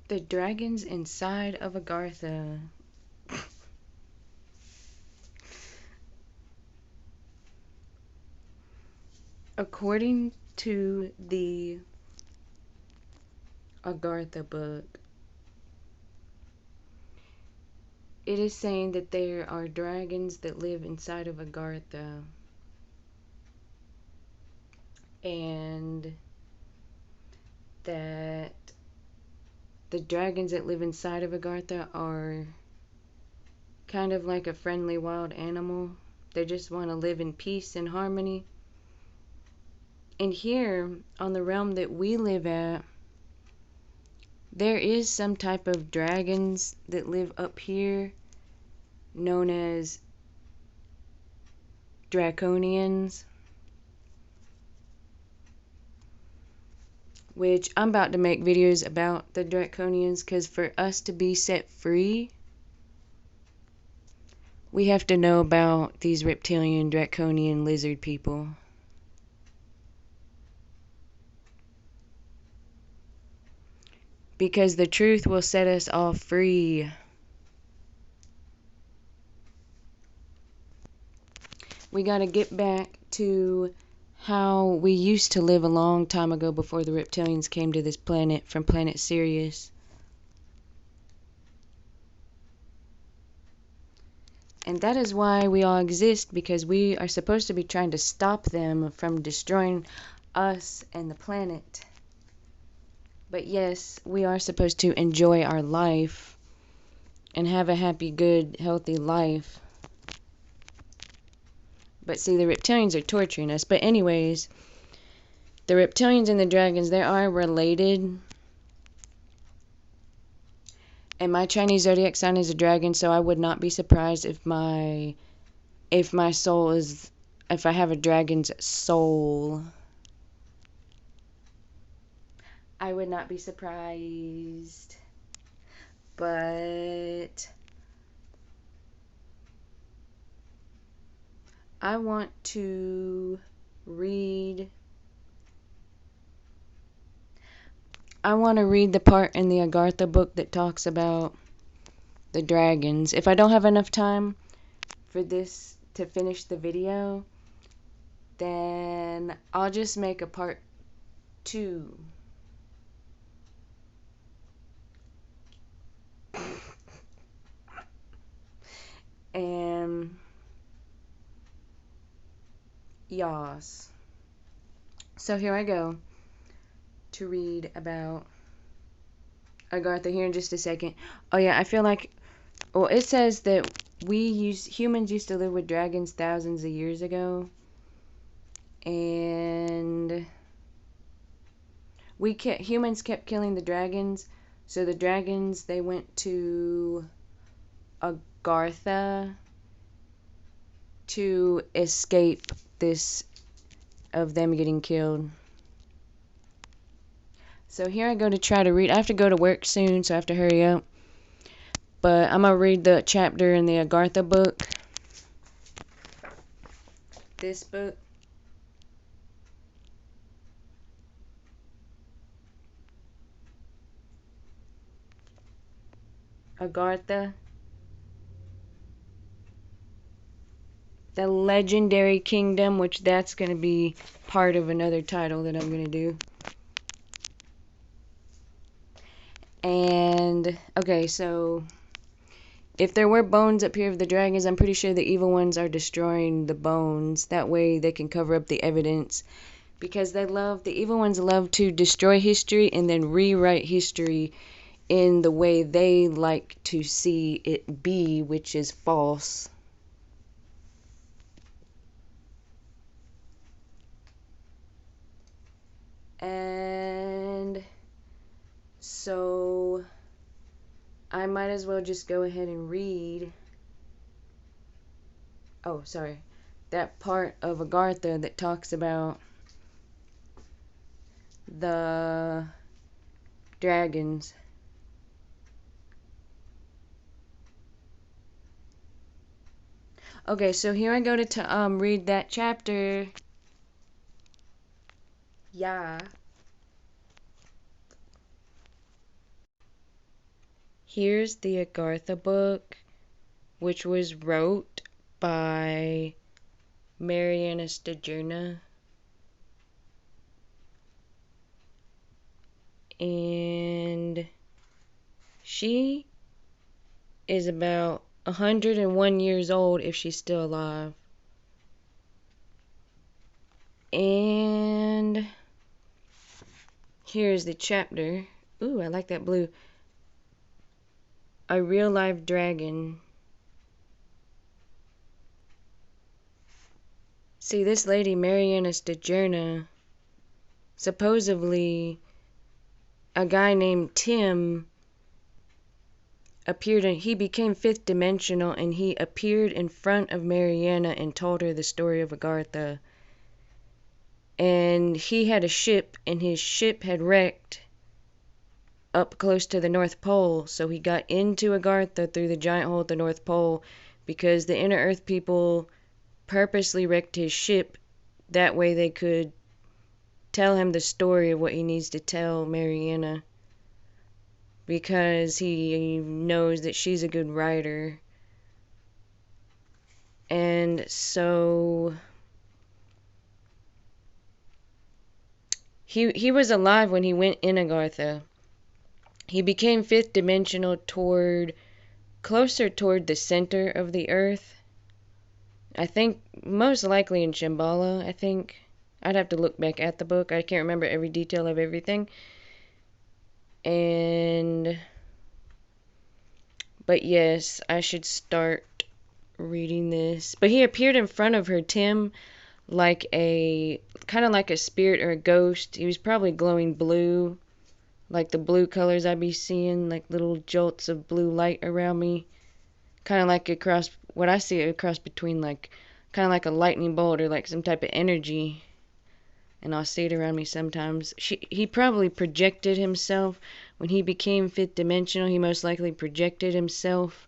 The dragons inside of Agartha. According to the Agartha book, it is saying that there are dragons that live inside of Agartha, and that the dragons that live inside of Agartha are kind of like a friendly wild animal. They just want to live in peace and harmony. And here, on the realm that we live at, there is some type of dragons that live up here known as draconians, which I'm about to make videos about the draconians, because for us to be set free, we have to know about these reptilian draconian lizard people. Because the truth will set us all free. We gotta get back to how we used to live a long time ago before the reptilians came to this planet from planet Sirius. And that is why we all exist, because we are supposed to be trying to stop them from destroying us and the planet. But yes, we are supposed to enjoy our life and have a happy, good, healthy life. But see, the reptilians are torturing us. But anyways, the reptilians and the dragons, they are related. And my Chinese zodiac sign is a dragon, so I would not be surprised if my soul is, if I have a dragon's soul. I would not be surprised. But I want to read the part in the Agartha book that talks about the dragons. If I don't have enough time for this to finish the video, then I'll just make a part 2. And yas. So here I go to read about Agartha here in just a second. Oh yeah, I feel like, well, it says that humans used to live with dragons thousands of years ago, and humans kept killing the dragons, so the dragons, they went to Agartha to escape this of them getting killed. So here I go to try to read. I have to go to work soon, so I have to hurry up. But I'm going to read the chapter in the Agartha book. This book. Agartha. The Legendary Kingdom, which that's going to be part of another title that I'm going to do. And, okay, so if there were bones up here of the dragons, I'm pretty sure the evil ones are destroying the bones. That way they can cover up the evidence. Because the evil ones love to destroy history and then rewrite history in the way they like to see it be, which is false. And so I might as well just go ahead and read, oh sorry, that part of Agartha that talks about the dragons. Okay, so here I go to read that chapter. Yeah. Here's the Agartha book, which was wrote by Mariana Stajurna. And she is about 101 years old if she's still alive. And here's the chapter. Ooh, I like that blue. A real life dragon. See, this lady, Mariana Stajurna, supposedly a guy named Tim appeared and he became fifth dimensional, and he appeared in front of Mariana and told her the story of Agartha. And he had a ship, and his ship had wrecked up close to the North Pole, so he got into Agartha through the giant hole at the North Pole because the Inner Earth people purposely wrecked his ship. That way they could tell him the story of what he needs to tell Mariana, because he knows that she's a good writer. And so he was alive when he went in Agartha. He became fifth dimensional closer toward the center of the earth. I think most likely in Shambhala, I think. I'd have to look back at the book. I can't remember every detail of everything. But yes, I should start reading this. But he appeared in front of her, Tim, kind of like a spirit or a ghost. He was probably glowing blue, like the blue colors I'd be seeing, like little jolts of blue light around me. Kind of like what I see a cross between kind of like a lightning bolt or like some type of energy. And I'll see it around me sometimes. He probably projected himself when he became fifth dimensional. He most likely projected himself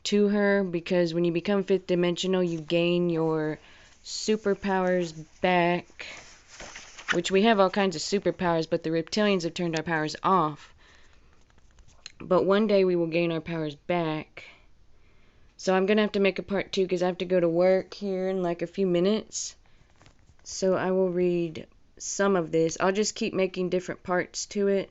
to her, because when you become fifth dimensional, you gain your superpowers back, which we have all kinds of superpowers, but the reptilians have turned our powers off. But one day we will gain our powers back. So I'm going to have to make a part 2 because I have to go to work here in like a few minutes. So I will read some of this. I'll just keep making different parts to it.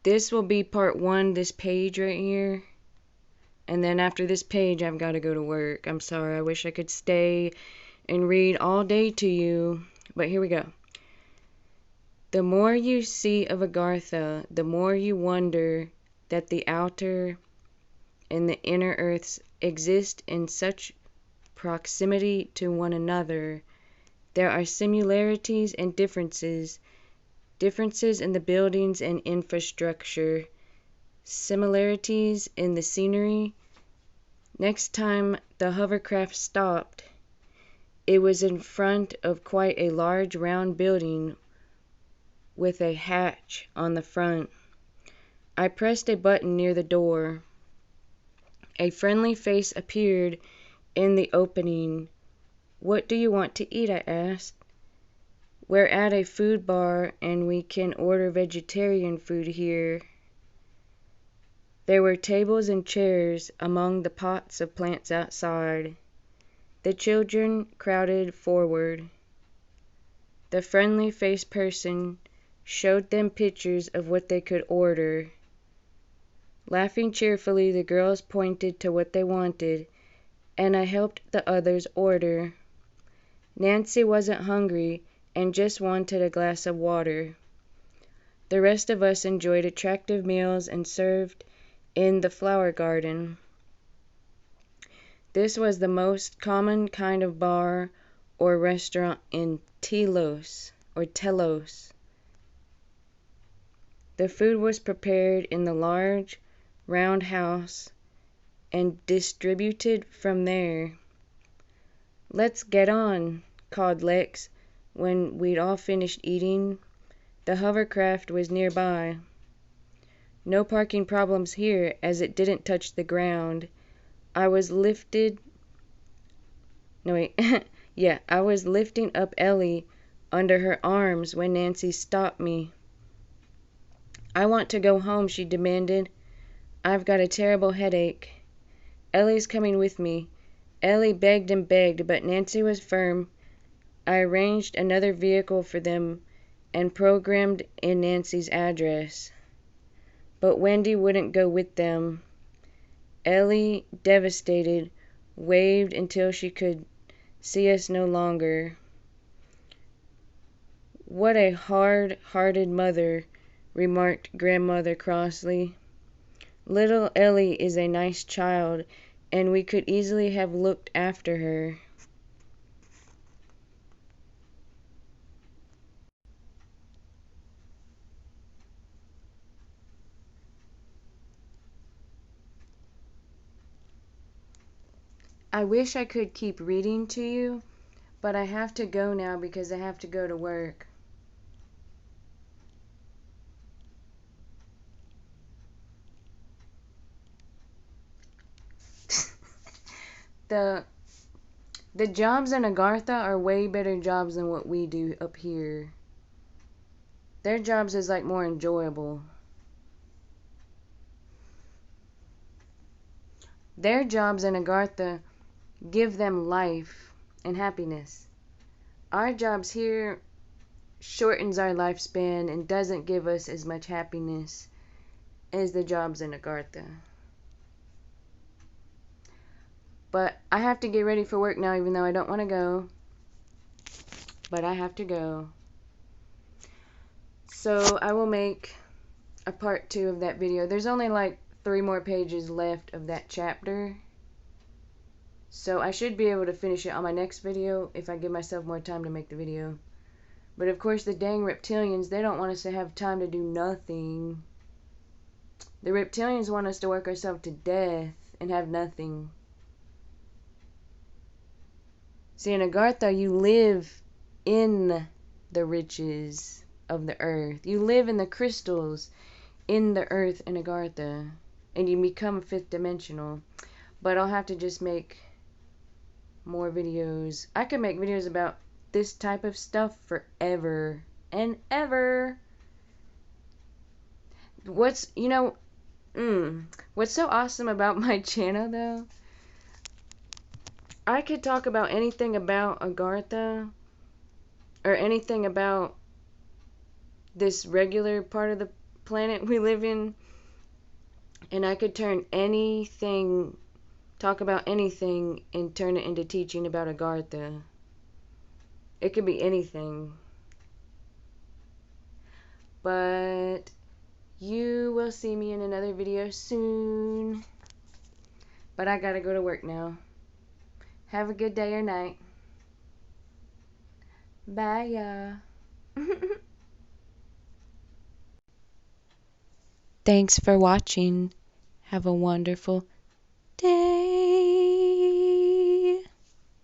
This will be part 1, this page right here. And then after this page, I've got to go to work. I'm sorry, I wish I could stay and read all day to you. But here we go. The more you see of Agartha, the more you wonder that the outer and the inner earths exist in such proximity to one another. There are similarities and differences in the buildings and infrastructure, similarities in the scenery. Next time the hovercraft stopped, it was in front of quite a large round building with a hatch on the front. I pressed a button near the door. A friendly face appeared in the opening. "What do you want to eat?" I asked. "We're at a food bar and we can order vegetarian food here." There were tables and chairs among the pots of plants outside. The children crowded forward. The friendly-faced person showed them pictures of what they could order. Laughing cheerfully, the girls pointed to what they wanted, and I helped the others order. Nancy wasn't hungry and just wanted a glass of water. The rest of us enjoyed attractive meals and served in the flower garden. This was the most common kind of bar or restaurant in Telos. The food was prepared in the large, round house and distributed from there. "Let's get on," called Lex when we'd all finished eating. The hovercraft was nearby. No parking problems here, as it didn't touch the ground. I was lifting up Ellie under her arms when Nancy stopped me. "I want to go home," she demanded. "I've got a terrible headache. Ellie's coming with me." Ellie begged and begged, but Nancy was firm. I arranged another vehicle for them and programmed in Nancy's address. But Wendy wouldn't go with them. Ellie, devastated, waved until she could see us no longer. "What a hard-hearted mother," remarked Grandmother crossly. "Little Ellie is a nice child, and we could easily have looked after her." I wish I could keep reading to you, but I have to go now because I have to go to work. The the jobs in Agartha are way better jobs than what we do up here. Their jobs is like more enjoyable. Their jobs in Agartha give them life and happiness. Our jobs here shortens our lifespan and doesn't give us as much happiness as the jobs in Agartha. But I have to get ready for work now, even though I don't want to go. But I have to go. So I will make a part 2 of that video. There's only like 3 more pages left of that chapter. So I should be able to finish it on my next video if I give myself more time to make the video. But of course the dang reptilians, they don't want us to have time to do nothing. The reptilians want us to work ourselves to death and have nothing. See, in Agartha, you live in the riches of the earth. You live in the crystals in the earth in Agartha. And you become 5th dimensional. But I'll have to just make more videos. I could make videos about this type of stuff forever and ever. What's so awesome about my channel, though, I could talk about anything about Agartha or anything about this regular part of the planet we live in, and I could talk about anything and turn it into teaching about Agartha. It could be anything. But you will see me in another video soon. But I gotta go to work now. Have a good day or night. Bye, y'all. Thanks for watching. Have a wonderful